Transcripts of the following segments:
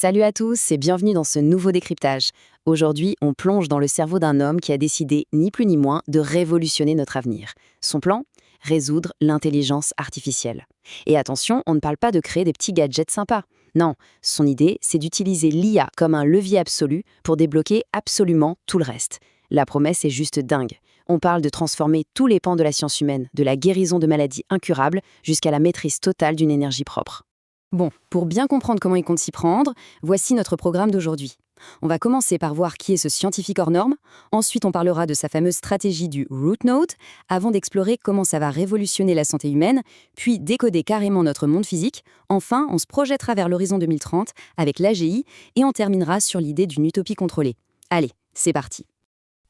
Salut à tous et bienvenue dans ce nouveau décryptage. Aujourd'hui, on plonge dans le cerveau d'un homme qui a décidé, ni plus ni moins, de révolutionner notre avenir. Son plan? Résoudre l'intelligence artificielle. Et attention, on ne parle pas de créer des petits gadgets sympas. Non, son idée, c'est d'utiliser l'IA comme un levier absolu pour débloquer absolument tout le reste. La promesse est juste dingue. On parle de transformer tous les pans de la science humaine, de la guérison de maladies incurables jusqu'à la maîtrise totale d'une énergie propre. Bon, pour bien comprendre comment il compte s'y prendre, voici notre programme d'aujourd'hui. On va commencer par voir qui est ce scientifique hors norme, ensuite on parlera de sa fameuse stratégie du Root Node, avant d'explorer comment ça va révolutionner la santé humaine, puis décoder carrément notre monde physique, enfin on se projettera vers l'horizon 2030 avec l'AGI et on terminera sur l'idée d'une utopie contrôlée. Allez, c'est parti.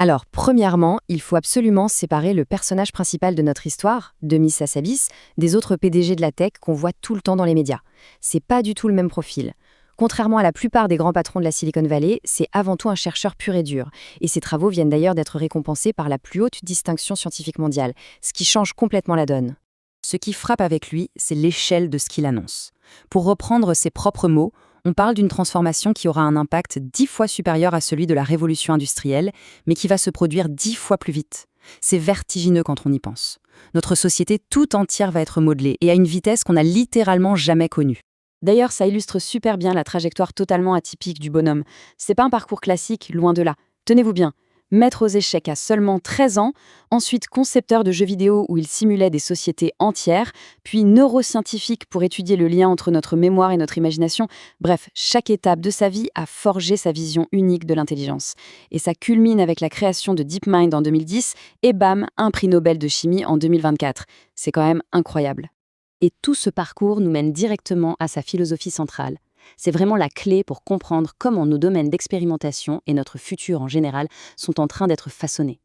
Alors, premièrement, il faut absolument séparer le personnage principal de notre histoire, Demis Hassabis, des autres PDG de la tech qu'on voit tout le temps dans les médias. C'est pas du tout le même profil. Contrairement à la plupart des grands patrons de la Silicon Valley, c'est avant tout un chercheur pur et dur. Et ses travaux viennent d'ailleurs d'être récompensés par la plus haute distinction scientifique mondiale, ce qui change complètement la donne. Ce qui frappe avec lui, c'est l'échelle de ce qu'il annonce. Pour reprendre ses propres mots, on parle d'une transformation qui aura un impact 10 fois supérieur à celui de la révolution industrielle, mais qui va se produire 10 fois plus vite. C'est vertigineux quand on y pense. Notre société tout entière va être modelée et à une vitesse qu'on n'a littéralement jamais connue. D'ailleurs, ça illustre super bien la trajectoire totalement atypique du bonhomme. C'est pas un parcours classique, loin de là. Tenez-vous bien. Maître aux échecs à seulement 13 ans, ensuite concepteur de jeux vidéo où il simulait des sociétés entières, puis neuroscientifique pour étudier le lien entre notre mémoire et notre imagination. Bref, chaque étape de sa vie a forgé sa vision unique de l'intelligence. Et ça culmine avec la création de DeepMind en 2010 et bam, un prix Nobel de chimie en 2024. C'est quand même incroyable. Et tout ce parcours nous mène directement à sa philosophie centrale. C'est vraiment la clé pour comprendre comment nos domaines d'expérimentation et notre futur en général sont en train d'être façonnés.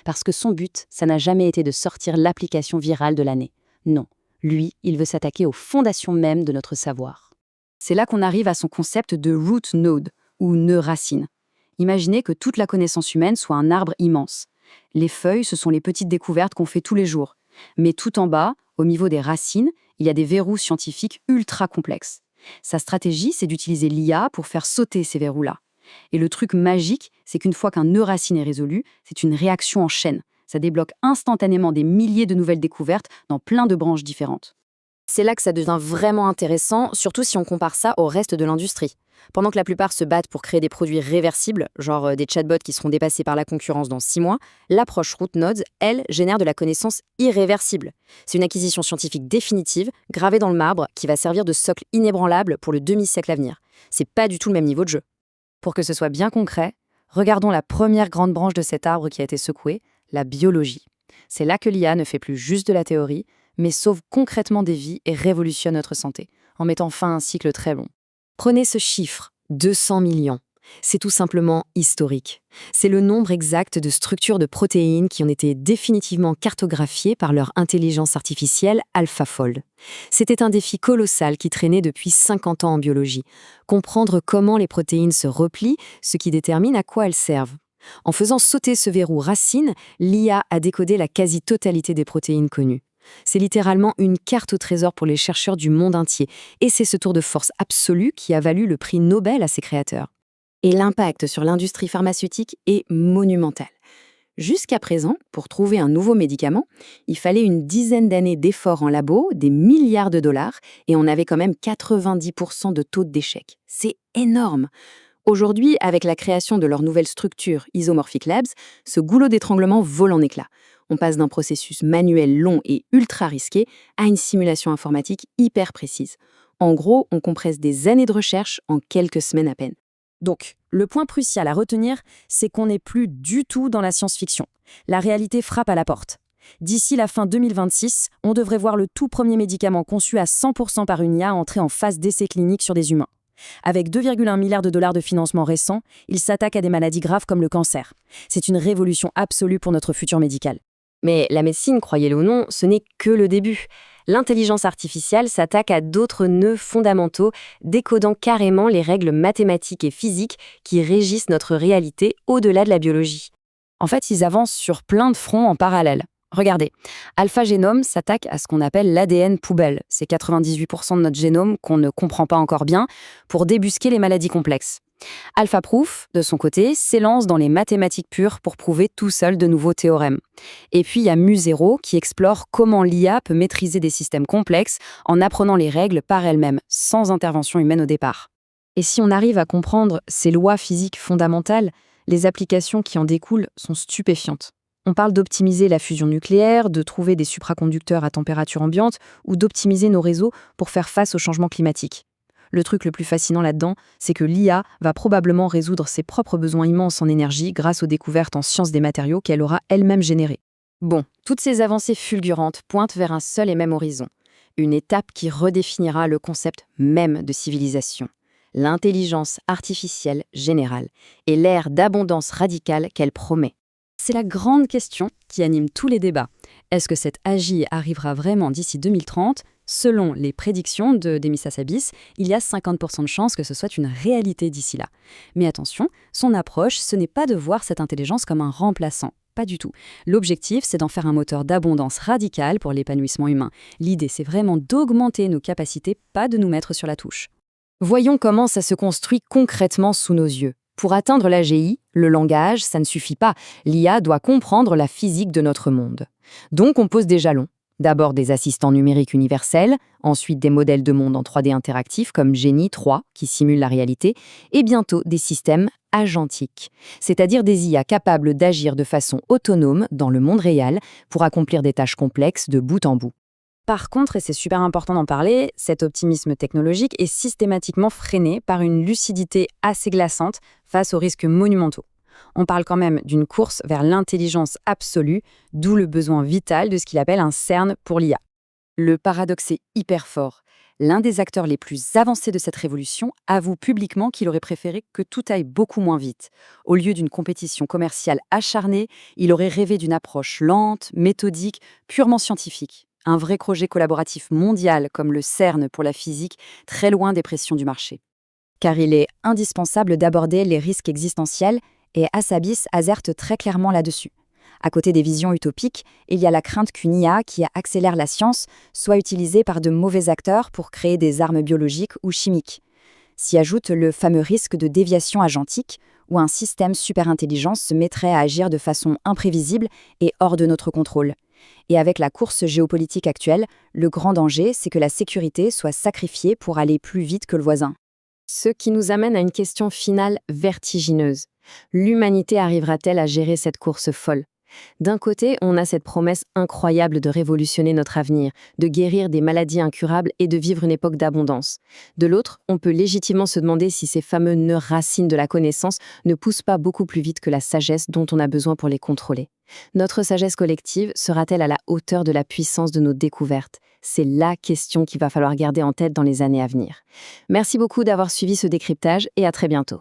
Parce que son but, ça n'a jamais été de sortir l'application virale de l'année. Non, lui, il veut s'attaquer aux fondations mêmes de notre savoir. C'est là qu'on arrive à son concept de root node, ou nœud racine. Imaginez que toute la connaissance humaine soit un arbre immense. Les feuilles, ce sont les petites découvertes qu'on fait tous les jours. Mais tout en bas, au niveau des racines, il y a des verrous scientifiques ultra complexes. Sa stratégie, c'est d'utiliser l'IA pour faire sauter ces verrous-là. Et le truc magique, c'est qu'une fois qu'un nœud racine est résolu, c'est une réaction en chaîne. Ça débloque instantanément des milliers de nouvelles découvertes dans plein de branches différentes. C'est là que ça devient vraiment intéressant, surtout si on compare ça au reste de l'industrie. Pendant que la plupart se battent pour créer des produits réversibles, genre des chatbots qui seront dépassés par la concurrence dans 6 mois, l'approche Root Nodes, elle, génère de la connaissance irréversible. C'est une acquisition scientifique définitive, gravée dans le marbre, qui va servir de socle inébranlable pour le demi-siècle à venir. C'est pas du tout le même niveau de jeu. Pour que ce soit bien concret, regardons la première grande branche de cet arbre qui a été secouée, la biologie. C'est là que l'IA ne fait plus juste de la théorie, mais sauve concrètement des vies et révolutionne notre santé, en mettant fin à un cycle très long. Prenez ce chiffre, 200 millions. C'est tout simplement historique. C'est le nombre exact de structures de protéines qui ont été définitivement cartographiées par leur intelligence artificielle AlphaFold. C'était un défi colossal qui traînait depuis 50 ans en biologie. Comprendre comment les protéines se replient, ce qui détermine à quoi elles servent. En faisant sauter ce verrou racine, l'IA a décodé la quasi-totalité des protéines connues. C'est littéralement une carte au trésor pour les chercheurs du monde entier, et c'est ce tour de force absolu qui a valu le prix Nobel à ses créateurs. Et l'impact sur l'industrie pharmaceutique est monumental. Jusqu'à présent, pour trouver un nouveau médicament, il fallait une dizaine d'années d'efforts en labo, des milliards de dollars, et on avait quand même 90% de taux d'échec. C'est énorme! Aujourd'hui, avec la création de leur nouvelle structure, Isomorphic Labs, ce goulot d'étranglement vole en éclats. On passe d'un processus manuel long et ultra risqué à une simulation informatique hyper précise. En gros, on compresse des années de recherche en quelques semaines à peine. Donc, le point crucial à retenir, c'est qu'on n'est plus du tout dans la science-fiction. La réalité frappe à la porte. D'ici la fin 2026, on devrait voir le tout premier médicament conçu à 100% par une IA entrer en phase d'essai clinique sur des humains. Avec 2,1 milliards de dollars de financement récent, il s'attaque à des maladies graves comme le cancer. C'est une révolution absolue pour notre futur médical. Mais la médecine, croyez-le ou non, ce n'est que le début. L'intelligence artificielle s'attaque à d'autres nœuds fondamentaux, décodant carrément les règles mathématiques et physiques qui régissent notre réalité au-delà de la biologie. En fait, ils avancent sur plein de fronts en parallèle. Regardez, AlphaGénome s'attaque à ce qu'on appelle l'ADN poubelle. C'est 98% de notre génome qu'on ne comprend pas encore bien pour débusquer les maladies complexes. AlphaProof, de son côté, s'élance dans les mathématiques pures pour prouver tout seul de nouveaux théorèmes. Et puis il y a Mu0 qui explore comment l'IA peut maîtriser des systèmes complexes en apprenant les règles par elle-même, sans intervention humaine au départ. Et si on arrive à comprendre ces lois physiques fondamentales, les applications qui en découlent sont stupéfiantes. On parle d'optimiser la fusion nucléaire, de trouver des supraconducteurs à température ambiante ou d'optimiser nos réseaux pour faire face au changement climatique. Le truc le plus fascinant là-dedans, c'est que l'IA va probablement résoudre ses propres besoins immenses en énergie grâce aux découvertes en sciences des matériaux qu'elle aura elle-même générées. Bon, toutes ces avancées fulgurantes pointent vers un seul et même horizon. Une étape qui redéfinira le concept même de civilisation. L'intelligence artificielle générale et l'ère d'abondance radicale qu'elle promet. C'est la grande question qui anime tous les débats. Est-ce que cette AGI arrivera vraiment d'ici 2030 ? Selon les prédictions de Demis Hassabis, il y a 50% de chances que ce soit une réalité d'ici là. Mais attention, son approche, ce n'est pas de voir cette intelligence comme un remplaçant. Pas du tout. L'objectif, c'est d'en faire un moteur d'abondance radicale pour l'épanouissement humain. L'idée, c'est vraiment d'augmenter nos capacités, pas de nous mettre sur la touche. Voyons comment ça se construit concrètement sous nos yeux. Pour atteindre l'AGI, le langage, ça ne suffit pas. L'IA doit comprendre la physique de notre monde. Donc on pose des jalons. D'abord des assistants numériques universels, ensuite des modèles de monde en 3D interactifs comme Genie 3 qui simulent la réalité, et bientôt des systèmes agentiques, c'est-à-dire des IA capables d'agir de façon autonome dans le monde réel pour accomplir des tâches complexes de bout en bout. Par contre, et c'est super important d'en parler, cet optimisme technologique est systématiquement freiné par une lucidité assez glaçante face aux risques monumentaux. On parle quand même d'une course vers l'intelligence absolue, d'où le besoin vital de ce qu'il appelle un CERN pour l'IA. Le paradoxe est hyper fort. L'un des acteurs les plus avancés de cette révolution avoue publiquement qu'il aurait préféré que tout aille beaucoup moins vite. Au lieu d'une compétition commerciale acharnée, il aurait rêvé d'une approche lente, méthodique, purement scientifique. Un vrai projet collaboratif mondial comme le CERN pour la physique, très loin des pressions du marché. Car il est indispensable d'aborder les risques existentiels et Hassabis alerte très clairement là-dessus. À côté des visions utopiques, il y a la crainte qu'une IA qui accélère la science soit utilisée par de mauvais acteurs pour créer des armes biologiques ou chimiques. S'y ajoute le fameux risque de déviation agentique, où un système superintelligent se mettrait à agir de façon imprévisible et hors de notre contrôle. Et avec la course géopolitique actuelle, le grand danger, c'est que la sécurité soit sacrifiée pour aller plus vite que le voisin. Ce qui nous amène à une question finale vertigineuse. L'humanité arrivera-t-elle à gérer cette course folle ? D'un côté, on a cette promesse incroyable de révolutionner notre avenir, de guérir des maladies incurables et de vivre une époque d'abondance. De l'autre, on peut légitimement se demander si ces fameux nœuds racines de la connaissance ne poussent pas beaucoup plus vite que la sagesse dont on a besoin pour les contrôler. Notre sagesse collective sera-t-elle à la hauteur de la puissance de nos découvertes ? C'est la question qu'il va falloir garder en tête dans les années à venir. Merci beaucoup d'avoir suivi ce décryptage et à très bientôt.